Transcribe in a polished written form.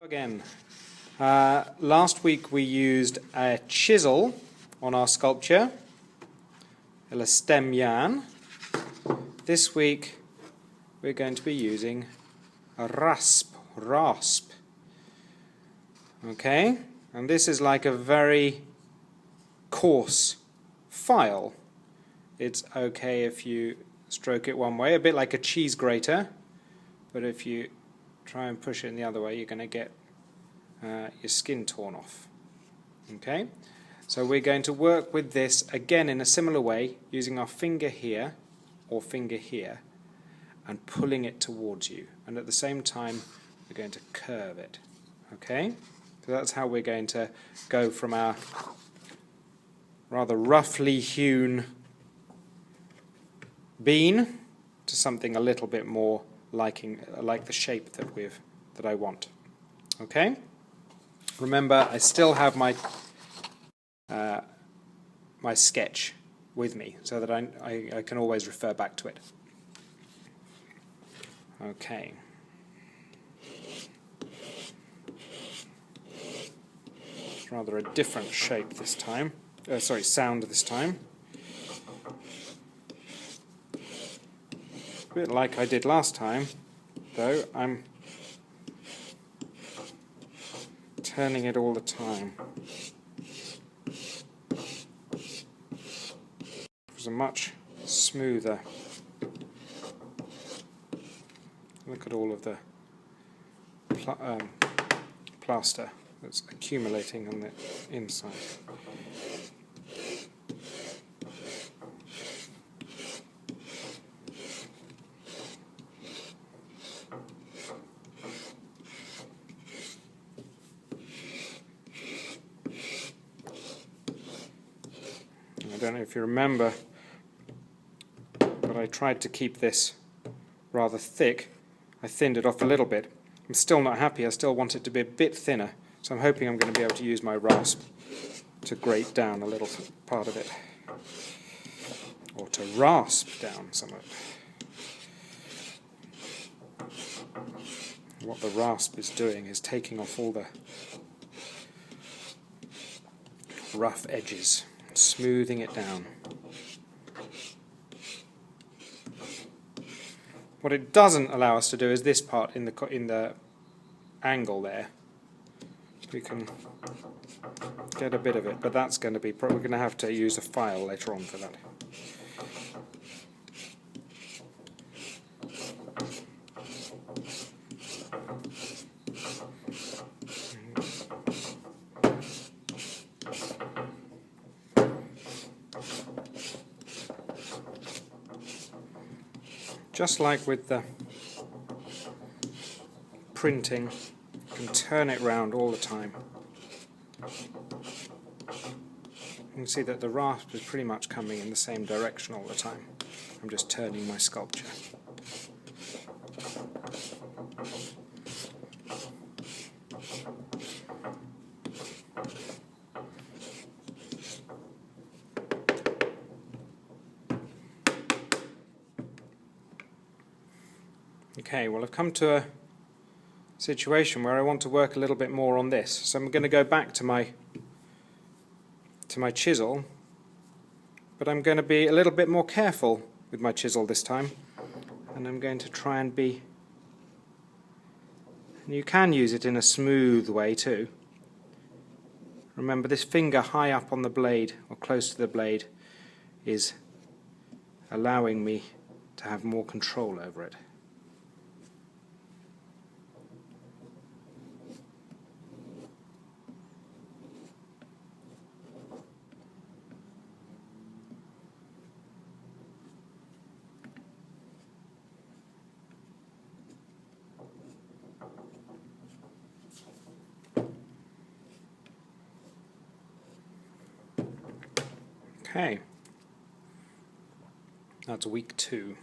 Again, last week we used a chisel on our sculpture, a stem yarn. This week we're going to be using a rasp. Okay, and this is like a very coarse file. It's okay if you stroke it one way, a bit like a cheese grater, but if you try and push it in the other way, you're going to get your skin torn off. Okay, so we're going to work with this again in a similar way, using our finger here or finger here and pulling it towards you, and at the same time we're going to curve it. Okay, so that's how we're going to go from our rather roughly hewn bean to something a little bit more like the shape that I want. Okay. Remember, I still have my my sketch with me, so that I can always refer back to it. Okay. It's rather a different shape this time. Sound this time. A bit like I did last time, though I'm turning it all the time. It was a much smoother. Look at all of the plaster that's accumulating on the inside. I don't know if you remember, but I tried to keep this rather thick. I thinned it off a little bit. I'm still not happy. I still want it to be a bit thinner, so I'm hoping I'm going to be able to use my rasp to grate down a little part of it, or to rasp down some of it. What the rasp is doing is taking off all the rough edges, smoothing it down. What it doesn't allow us to do is this part in the angle there. We can get a bit of it, but that's going to be we're going to have to use a file later on for that. Just like with the printing, you can turn it round all the time. You can see that the rasp is pretty much coming in the same direction all the time. I'm just turning my sculpture. Okay, well, I've come to a situation where I want to work a little bit more on this, so I'm going to go back to my chisel, but I'm going to be a little bit more careful with my chisel this time, and I'm going to try and be, and you can use it in a smooth way too. Remember, this finger high up on the blade, or close to the blade, is allowing me to have more control over it. Okay, that's week 2.